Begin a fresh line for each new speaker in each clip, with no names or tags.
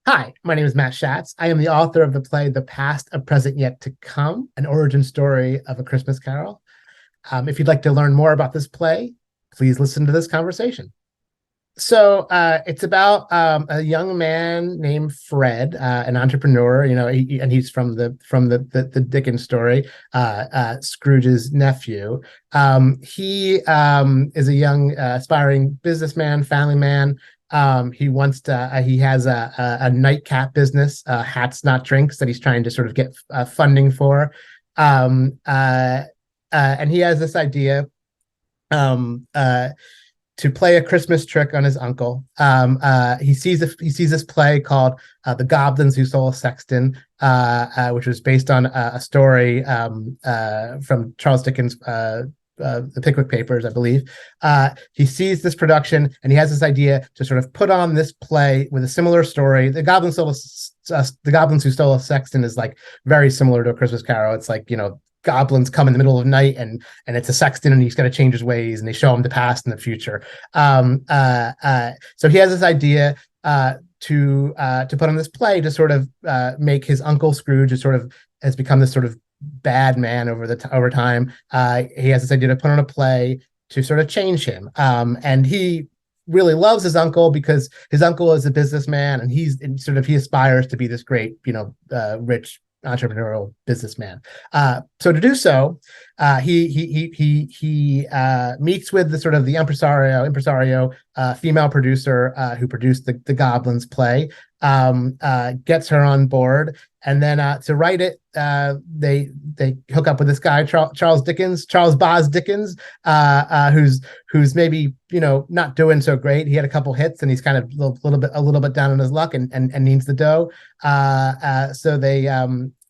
Hi, my name is Matt Schatz. I am the author of the play The Past, A Present Yet to Come, an origin story of A Christmas Carol. If you'd like to learn more about this play, please listen to this conversation. It's about a young man named Fred, an entrepreneur. And he's from the Dickens story, Scrooge's nephew. He is a young aspiring businessman, family man. He has a nightcap business, hats not drinks, that he's trying to sort of get funding for. Um, uh, and he has this idea. Um, uh, to play a Christmas trick on his uncle. He sees this play called "The Goblins Who Stole a Sexton," which was based on a story from Charles Dickens. The Pickwick Papers, I believe. He sees this production and he has this idea to sort of put on this play with a similar story. The Goblins Who Stole a Sexton is like very similar to A Christmas Carol. It's like, goblins come in the middle of the night and it's a sexton and he's going to change his ways and they show him the past and the future. So he has this idea to put on this play to sort of make his uncle Scrooge, who sort of has become this sort of bad man over time. He has this idea to put on a play to sort of change him. And he really loves his uncle because his uncle is a businessman and he aspires to be this great, rich entrepreneurial businessman. So to do so, he meets with the impresario female producer who produced the Goblins play, gets her on board, and then to write it, they hook up with this guy Charles Boz Dickens, who's maybe not doing so great. He had a couple hits and he's kind of a little bit down on his luck and needs the dough.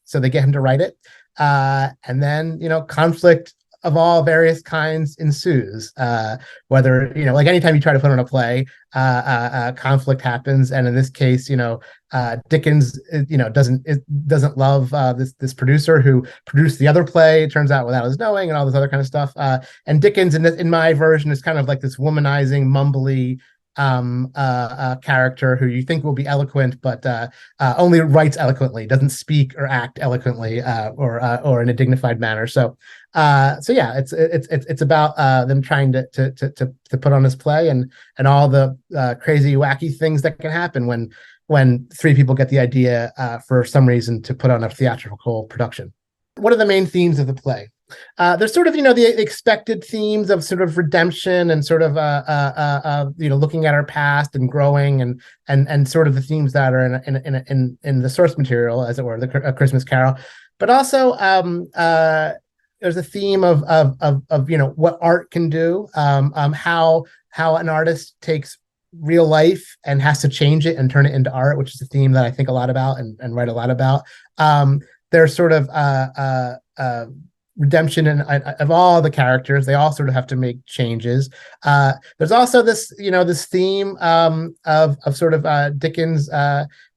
So they get him to write it, and then conflict of all various kinds ensues. Whether like anytime you try to put on a play, conflict happens, and in this case, Dickens, doesn't love this producer who produced the other play. It turns out without his knowing, and all this other kind of stuff. And Dickens, in my version, is kind of like this womanizing, mumbly character who you think will be eloquent, but only writes eloquently, doesn't speak or act eloquently, or in a dignified manner. So yeah, it's about them trying to put on this play and all the crazy, wacky things that can happen when three people get the idea for some reason to put on a theatrical production. What are the main themes of the play? There's sort of the expected themes of sort of redemption and sort of looking at our past and growing and sort of the themes that are in the source material, as it were, A Christmas Carol. But also there's a theme of what art can do, how an artist takes real life and has to change it and turn it into art, which is a theme that I think a lot about and write a lot about. There's sort of redemption of all the characters. They all sort of have to make changes. There's also this theme of sort of Dickens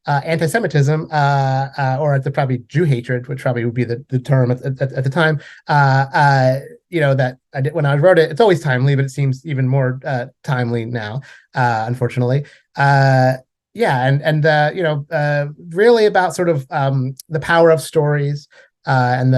anti-Semitism, or at the probably Jew hatred, which probably would be the term at the time. That I did when I wrote it. It's always timely, but it seems even more timely now, unfortunately. Really about sort of the power of stories, and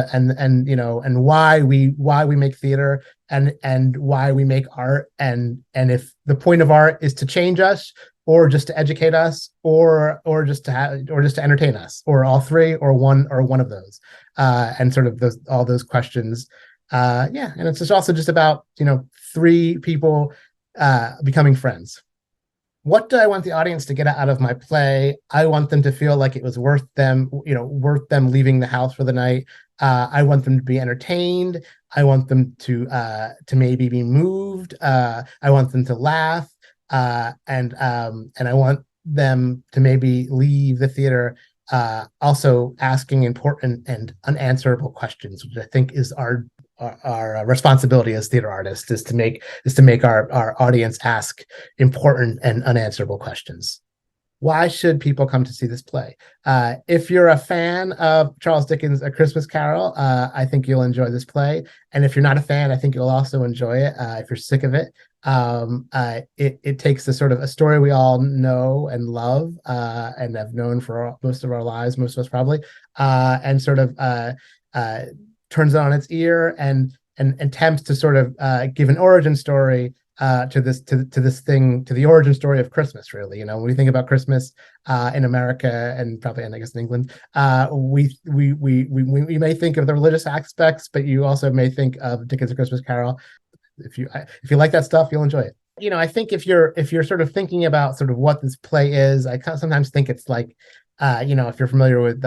why we make theater and why we make art, and if the point of art is to change us or just to educate us or just to entertain us, or all three, or one of those, and sort of all those questions. And it's just about three people becoming friends. What do I want the audience to get out of my play? I want them to feel like it was worth them leaving the house for the night. I want them to be entertained. I want them to maybe be moved. I want them to laugh, and I want them to maybe leave the theater also asking important and unanswerable questions, which I think is our responsibility as theater artists, is to make our audience ask important and unanswerable questions. Why should people come to see this play? If you're a fan of Charles Dickens' A Christmas Carol, I think you'll enjoy this play. And if you're not a fan, I think you'll also enjoy it. If you're sick of it, It takes the sort of a story we all know and love and have known for most of our lives, most of us probably, and sort of uh, turns it on its ear and attempts to sort of give an origin story to this thing, to the origin story of Christmas. Really, when we think about Christmas in America and probably, and I guess in England, we may think of the religious aspects, but you also may think of Dickens' A Christmas Carol. If you like that stuff, you'll enjoy it. I think if you're sort of thinking about sort of what this play is, I sometimes think it's like, if you're familiar with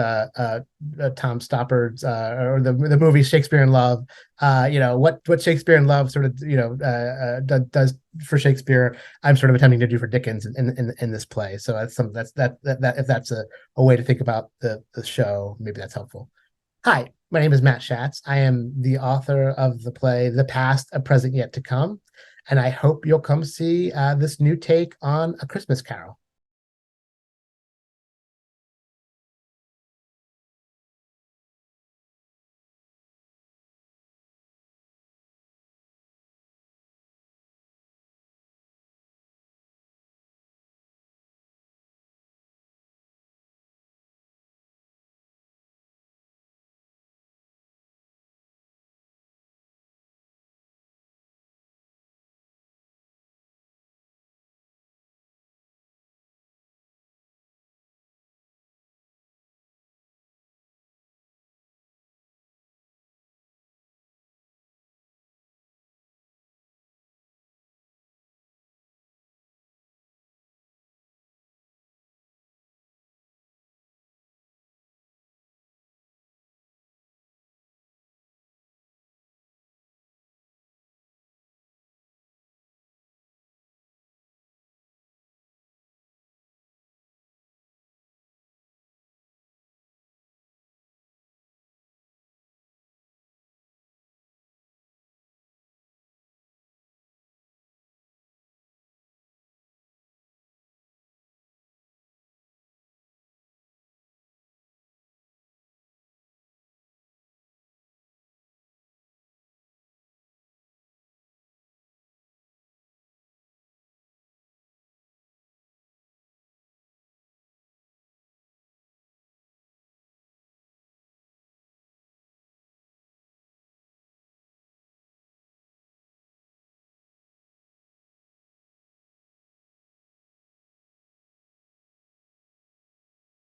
Tom Stoppard's or the movie Shakespeare in Love, what Shakespeare in Love sort of does for Shakespeare, I'm sort of attempting to do for Dickens in this play. So that's if that's a way to think about the show, maybe that's helpful. Hi, my name is Matt Schatz. I am the author of the play The Past, A Present Yet to Come, and I hope you'll come see this new take on A Christmas Carol.